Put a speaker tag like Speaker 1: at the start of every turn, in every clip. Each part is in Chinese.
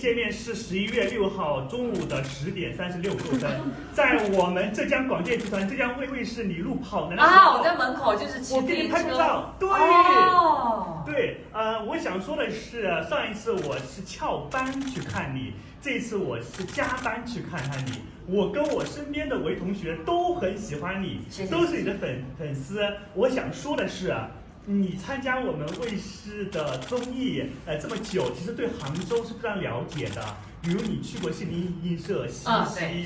Speaker 1: 见面是11月6号中午的10点36分，在我们浙江广电集团浙江卫视你路跑男的时候
Speaker 2: 我在门口就是骑
Speaker 1: 我给你拍个照，对，对，我想说的是，上一次我是翘班去看你，这次我是加班去看你。我跟我身边的维同学都很喜欢你，
Speaker 2: 谢谢
Speaker 1: 都是你的粉丝。我想说的是，你参加我们卫视的综艺，这么久，其实对杭州是非常了解的。比如你去过杏林映社、西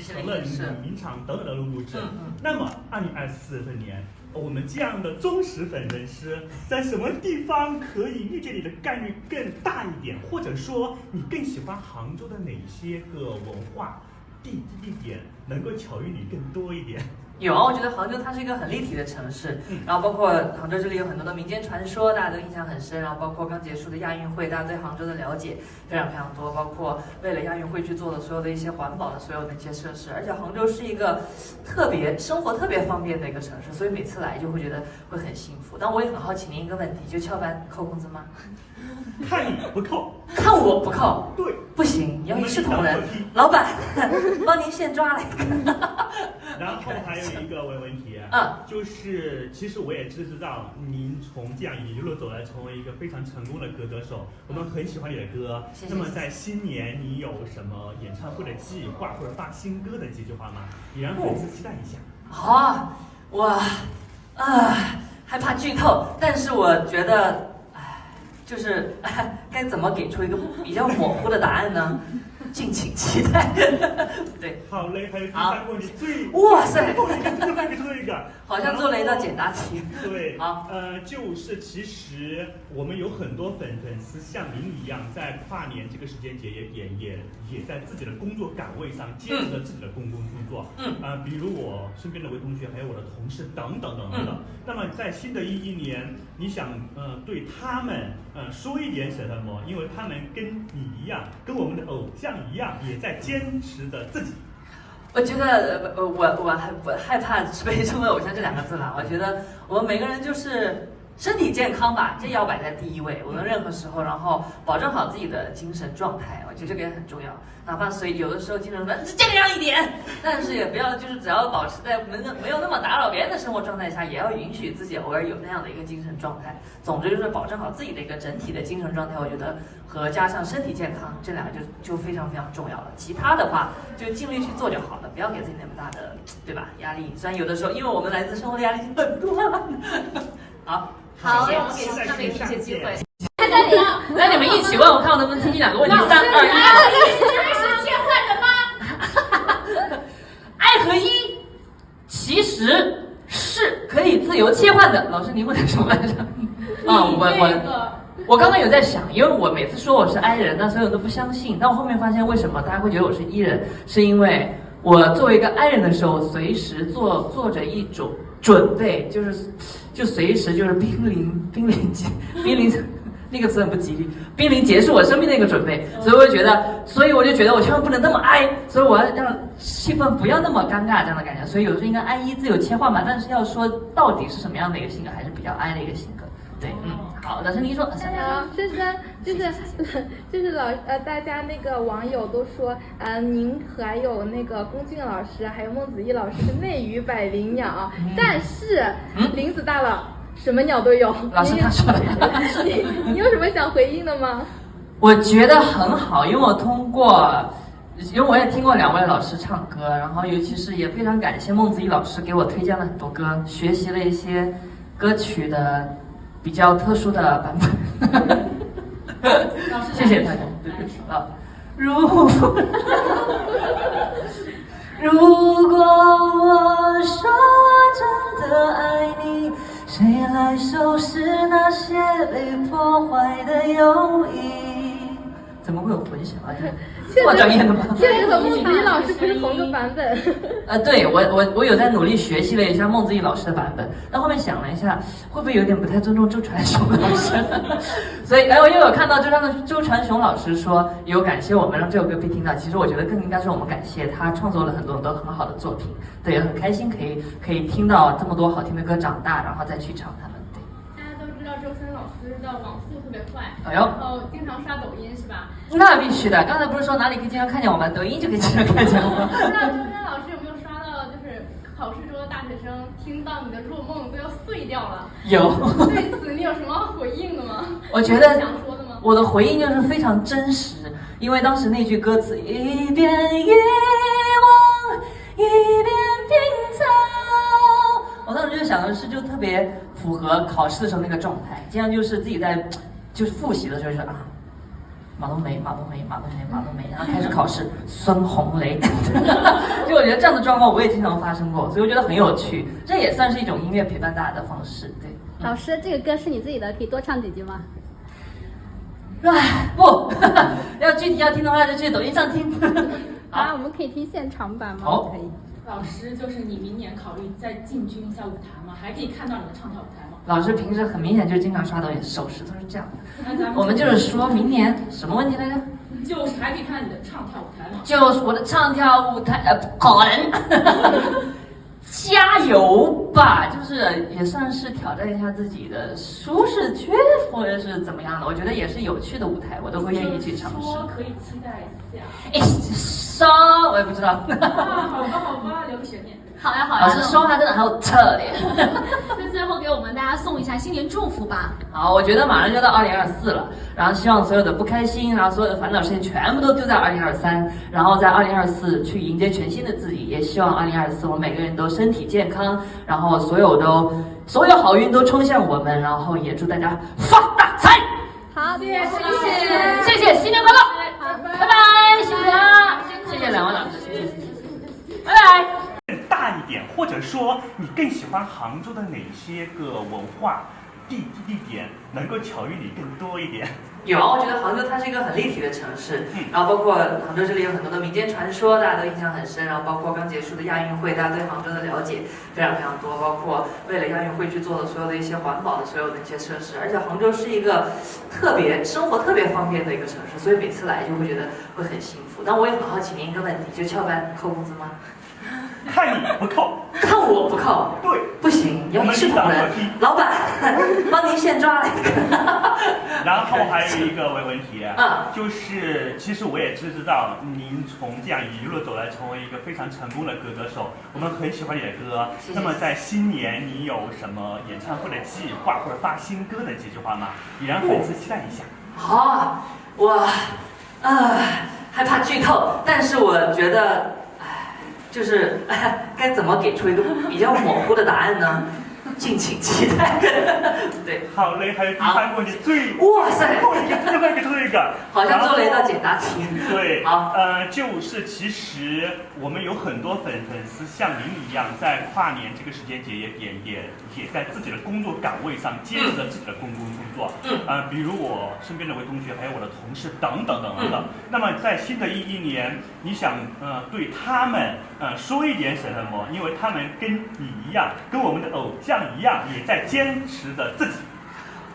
Speaker 1: 成乐影厂等等的录制。那么2024这年，我们这样的忠实粉丝，在什么地方可以遇见你的概率更大一点？或者说，你更喜欢杭州的哪些个文化地点能够巧遇你更多一点？
Speaker 2: 有啊，我觉得杭州它是一个很立体的城市，然后包括杭州这里有很多的民间传说，大家都印象很深。然后包括刚结束的亚运会，大家对杭州的了解非常非常多，包括为了亚运会去做的所有的一些环保的所有的一些设施。而且杭州是一个生活特别方便的一个城市，所以每次来就会觉得会很幸福。但我也很好奇您一个问题，就翘班扣工资吗？
Speaker 1: 看你不扣，
Speaker 2: 看我不扣，
Speaker 1: 对，
Speaker 2: 不行，你要一视同仁。老板，帮您现抓了一个。
Speaker 1: 然后还有一个问题，就是其实我也知道您从这样一路走来，成为一个非常成功的歌手，我们很喜欢你的歌。
Speaker 2: 谢谢。
Speaker 1: 那么在新年你有什么演唱会的计划或者发新歌的计划吗？也让粉丝期待一下。
Speaker 2: 我害怕剧透，但是我觉得，就是该怎么给出一个比较模糊的答案呢？敬请期待。对，
Speaker 1: 好嘞，还有第三个问题，
Speaker 2: 哇塞，
Speaker 1: 这个，
Speaker 2: 好像做了一道简答题。
Speaker 1: 对，
Speaker 2: 好，
Speaker 1: 就是其实我们有很多粉丝像您一样，在跨年这个时间节也在自己的工作岗位上坚持着自己的工作。比如我身边的维同学，还有我的同事等等。那么在新的一年，你想对他们说一点什么？因为他们跟你一样，跟我们的偶像一样，也在坚持着自己。
Speaker 2: 我觉得我害怕被称为偶像这2个字了。我觉得我们每个人就是身体健康吧，这要摆在第一位。无论任何时候，然后保证好自己的精神状态，我觉得这个也很重要。哪怕有的时候精神这样一点，但是也不要就是只要保持在没有那么打扰别人的生活状态下，也要允许自己偶尔有那样的一个精神状态。总之就是保证好自己的一个整体的精神状态，我觉得和加上身体健康这2个就非常非常重要了。其他的话就尽力去做就好了，不要给自己那么大的，对吧？压力。虽然有的时候，因为我们来自生活的压力很多。好，
Speaker 3: 我们给他们一些机会。
Speaker 2: 那你们一起问，我看我能不能听清2个问题。3、2、1。
Speaker 3: 是切换的吗？
Speaker 2: 爱和一其实是可以自由切换的。老师，您问的什么来着？我刚刚有在想，因为我每次说我是 I 人，那所有人都不相信。但我后面发现，为什么大家会觉得我是 E 人？是因为我作为一个 I 人的时候，随时做着一种准备，就随时就是濒临那个词很不吉利，濒临结束我生命的一个准备。所以我就觉得我千万不能那么 I， 所以我要让气氛不要那么尴尬这样的感觉。所以有时候应该 I 一自由切换嘛，但是要说到底是什么样的一个性格，还是比较 I 的一个性格。对，好，老师您说。
Speaker 4: 就是大家那个网友都说，您还有那个龚俊老师，还有孟子义老师是内娱百灵鸟，但是林子大了，什么鸟都有。
Speaker 2: 老师他说了，
Speaker 4: 你有什么想回应的吗？
Speaker 2: 我觉得很好，因为我也听过2位老师唱歌，然后尤其是也非常感谢孟子义老师给我推荐了很多歌，学习了一些歌曲的比较特殊的版本。谢谢大家。如果我说真的爱你，谁来收拾那些被破坏的友谊？怎么会有混响啊？这么专业的吗？
Speaker 4: 确实和孟子义老师不是同一个版本。
Speaker 2: 对，我有在努力学习了一下孟子义老师的版本，但后面想了一下，会不会有点不太尊重周传雄老师？所以，我又有看到周传雄老师说有感谢我们让这首歌被听到，其实我觉得更应该是我们感谢他创作了很多很好的作品。对，也很开心可以听到这么多好听的歌长大，然后再去唱他们。对。
Speaker 3: 大家都知道周周深老师的网速特别快，
Speaker 2: 哎呦，
Speaker 3: 然后经常刷抖音是吧？
Speaker 2: 那必须的。刚才不是说哪里可以经常看见我们，抖音就可以经常看见我们。
Speaker 3: 不知道周深老师有没有刷到，就是考试中的大学生听到你的若梦都要碎掉了？
Speaker 2: 有。
Speaker 3: 对此你有什么回应的吗？
Speaker 2: 我觉得
Speaker 3: 想说的吗？
Speaker 2: 我的回应就是非常真实，因为当时那句歌词一边遗忘一边拼凑，我当时就想的是就特别符合考试的时候那个状态，这样就是自己在就是复习的时候就是啊。马冬梅，然后开始考试，孙红雷，就我觉得这样的状况我也经常发生过，所以我觉得很有趣，这也算是一种音乐陪伴大家的方式，对。
Speaker 5: 老师，这个歌是你自己的，可以多唱几句吗？
Speaker 2: 哎，不，要具体要听的话就去抖音上听。
Speaker 5: 啊，我们可以听现场版吗？
Speaker 2: 好，
Speaker 5: 可以。
Speaker 6: 老师，就是你明年考虑再进军一下舞台吗？还可以看到你的唱跳舞台吗？
Speaker 2: 老师平时很明显就经常刷抖音，手势都是这样的。
Speaker 6: 那咱们
Speaker 2: 我们就是说明年什么问题来着？
Speaker 6: 就是还可以看到你的唱跳舞台吗？
Speaker 2: 就是我的唱跳舞台，可能。加油吧，就是也算是挑战一下自己的舒适区，或者是怎么样的。我觉得也是有趣的舞台，我都会愿意去尝试。
Speaker 6: 说可以期待一下。
Speaker 2: 哎，说我也不知道。
Speaker 6: 啊，好吧，留个悬念。
Speaker 3: 好呀，
Speaker 2: 老师说话真的很有策略。
Speaker 3: 那最后给我们大家送一下新年祝福吧。
Speaker 2: 好，我觉得马上就到2024了，然后希望所有的不开心，然后所有的烦恼事情全部都丢在2023，然后在2024去迎接全新的自己。也希望2024我们每个人都身体健康，然后所有好运都冲向我们，然后也祝大家发大财。
Speaker 5: 好，谢谢，
Speaker 2: 谢谢，新年快乐，拜拜，辛苦了，谢谢两位老师，谢谢，拜拜。
Speaker 1: 更大一点，或者说你更喜欢杭州的哪些个文化地点能够巧遇你更多一点？
Speaker 2: 有啊，我觉得杭州它是一个很立体的城市，然后包括杭州这里有很多的民间传说，大家都印象很深。然后包括刚结束的亚运会，大家对杭州的了解非常非常多，包括为了亚运会去做的所有的一些环保的所有的一些设施。而且杭州是一个生活特别方便的一个城市，所以每次来就会觉得会很幸福。但我也很好奇您一个问题，就翘班扣工资吗？
Speaker 1: 看你不扣，
Speaker 2: 看我不扣，
Speaker 1: 对，
Speaker 2: 不行，要一视同仁。老板，帮您现抓了一个。
Speaker 1: 然后还有一个问题，就是其实我也知道您从这样一路走来，成为一个非常成功的歌手，我们很喜欢你的歌。
Speaker 2: 谢谢。
Speaker 1: 那么在新年，你有什么演唱会的计划或者发新歌的计划吗？也让粉丝期待一下。
Speaker 2: 好，我害怕剧透，但是我觉得。就是该怎么给出一个比较模糊的答案呢？敬请期待。对，
Speaker 1: 好嘞，还有第三个问题，
Speaker 2: 哇塞，
Speaker 1: 最后一个，
Speaker 2: 好像做了一道简答题。
Speaker 1: 对，
Speaker 2: 好，
Speaker 1: 就是其实我们有很多粉丝像您一样，在跨年这个时间节也在自己的工作岗位上坚持着自己的工作。比如我身边的一位同学，还有我的同事等等。那么在新的一年，你想对他们说一点什么？因为他们跟你一样，跟我们的偶像一样，也在坚持着自己。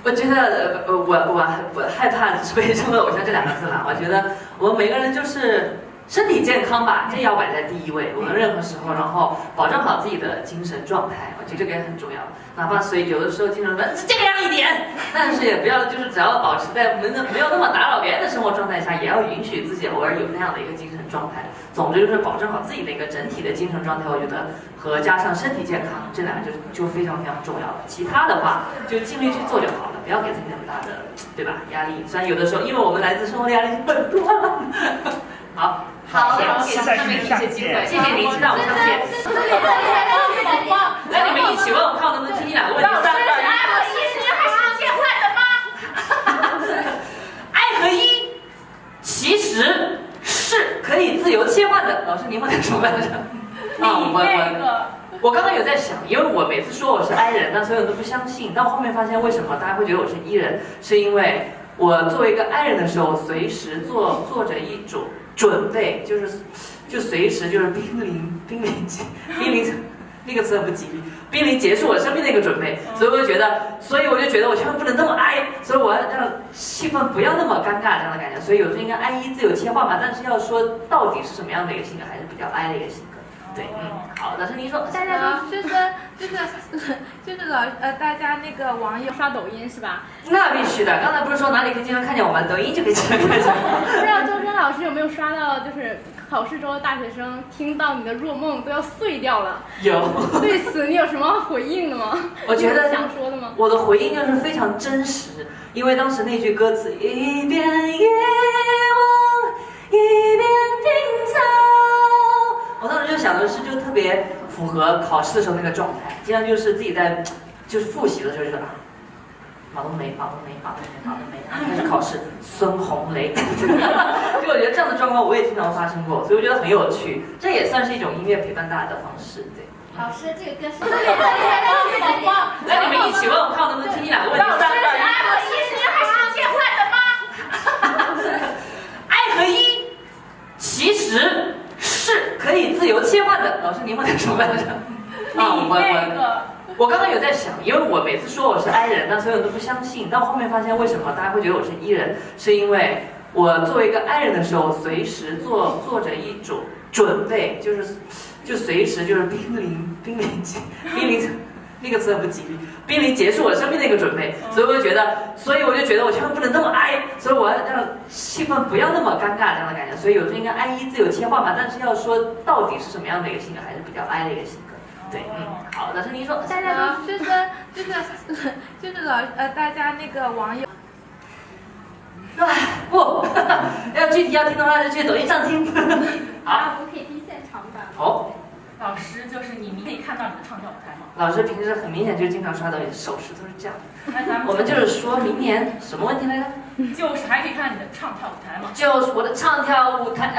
Speaker 2: 我觉得我害怕被称为偶像这两个字了。我觉得我们每个人就是身体健康吧，这要摆在第一位。我们任何时候，然后保证好自己的精神状态，我觉得这个也很重要。哪怕所以有的时候经常说这样一点，但是也不要就是只要保持在没有那么打扰别人的生活状态下，也要允许自己偶尔有那样的一个精神状态。总之就是保证好自己的一个整体的精神状态，我觉得和加上身体健康这两个就非常非常重要了。其他的话就尽力去做就好了，不要给自己那么大的对吧压力。虽然有的时候因为我们来自生活的压力很大。好，
Speaker 3: 给上面一些机会，
Speaker 2: 谢谢您，知道我上线。来，你们一起问，我看我能不能听你两个问题。3、2、1。
Speaker 3: 爱和一还是切换的吗？
Speaker 2: 爱和一其实是可以自由切换的。老师，您问的什么来着？我刚刚有在想，因为我每次说我是 I 人，那所有人都不相信。但我后面发现，为什么大家会觉得我是 E 人？是因为我作为一个 I 人的时候，随时做着一种准备，就随时就是濒临那个词很不吉利，濒临结束我生命的一个准备。所以我就觉得我千万不能那么 I， 所以我要让气氛不要那么尴尬这样的感觉。所以有时候应该 I 一自由切换嘛，但是要说到底是什么样的一个性格，还是比较 I 的一个性格。对，好，老师您说，
Speaker 4: 大家都就是大家那个网友
Speaker 3: 刷抖音是吧？
Speaker 2: 那必须的，刚才不是说哪里可以经常看见我们，抖音就可以经常看见。
Speaker 3: 不知道周真老师有没有刷到，就是考试中大学生听到你的若梦都要碎掉了。
Speaker 2: 有。
Speaker 3: 对此你有什么回应的吗？
Speaker 2: 我觉得
Speaker 3: 想说的吗？
Speaker 2: 我的回应就是非常真实，因为当时那句歌词一边夜望一边听草，我当时就想的是就特别符合考试的时候那个状态，经常就是自己在就是复习的时候就是马冬梅，然后开始考试，孙红雷，就我觉得这样的状况我也经常发生过，所以我觉得很有趣，这也算是一种音乐陪伴大家的方式，对。
Speaker 5: 老师，这个歌是。
Speaker 2: 来，你们一起问，我看我能不能听你两个问题。3、2、1。
Speaker 3: 爱和一是还是切换的吗？
Speaker 2: 爱和一其实是可以自由切换的。老师，您问的什么来着？我刚刚有在想，因为我每次说我是 I 人，但所有人都不相信。但我后面发现，为什么大家会觉得我是 E 人？是因为我作为一个 I 人的时候，随时做着一种准备，就随时就是濒临那个词很不吉利，濒临结束我生命的一个准备，所以我就觉得我千万不能那么 I， 所以我要让气氛不要那么尴尬这样的感觉，所以有时候应该 I 自由切换吧，但是要说到底是什么样的一个性格，还是比较 I 的一个性格。对，好，老师您说，
Speaker 4: 大家都大家那个网友。
Speaker 2: 不，要具体要听的话就去抖音上听。
Speaker 5: 好，我们可以听现场版。
Speaker 2: 好。
Speaker 6: 老师就是你可以看到你的唱跳舞台吗？
Speaker 2: 老师平时很明显就经常刷抖音，手势都是这样。
Speaker 6: 那咱们
Speaker 2: 我们就是说明年什么问题来着？
Speaker 6: 就是还可以看你的唱跳舞台吗？
Speaker 2: 就是我的唱跳舞台，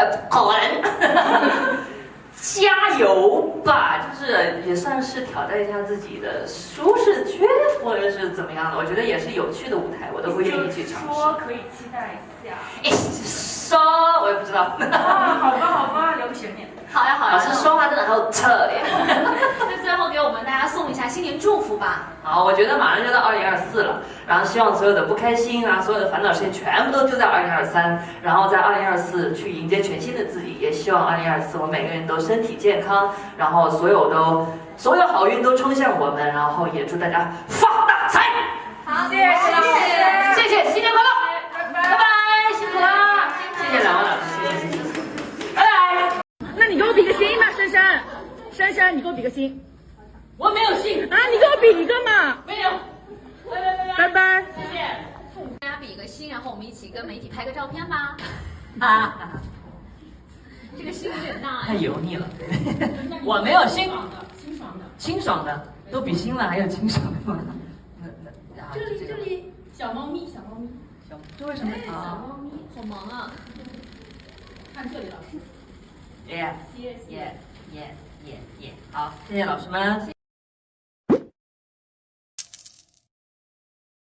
Speaker 2: 加油吧！就是也算是挑战一下自己的舒适圈，或者是怎么样的。我觉得也是有趣的舞台，我都会愿意去尝试。
Speaker 6: 说可以期待一下。
Speaker 2: 说我也不知道。
Speaker 6: 好吧，留个悬念。
Speaker 5: 好呀。
Speaker 2: 老师说话真的好扯呀。
Speaker 5: 那最后给我们大家送一下新年祝福吧。
Speaker 2: 好，我觉得马上就到2024了，然后希望所有的不开心啊，所有的烦恼事情全部都丢在2023，然后在2024去迎接全新的自己。也希望2024我们每个人都身体健康，然后所有好运都冲向我们，然后也祝大家发大财。
Speaker 5: 好，
Speaker 2: 谢谢，新年快乐，拜拜，辛苦了，谢谢两位老师，谢谢，拜拜。
Speaker 7: 那你给我比个心吧，珊珊，你给我比个心。
Speaker 6: 我没有信
Speaker 7: 啊，你给我比一个嘛。
Speaker 6: 没有。
Speaker 7: 拜拜。
Speaker 6: 再见。
Speaker 5: 大家比一个心，然后我们一起跟媒体拍个照片吧。这个心有点大。
Speaker 2: 太油腻了。我没有心。
Speaker 6: 清爽的。
Speaker 2: 都比心了，还有清爽的吗？
Speaker 6: 这里小猫咪。
Speaker 2: 这为什么？
Speaker 5: 小猫咪好忙啊。
Speaker 6: 看这里，老师。
Speaker 2: 好，谢谢老师们。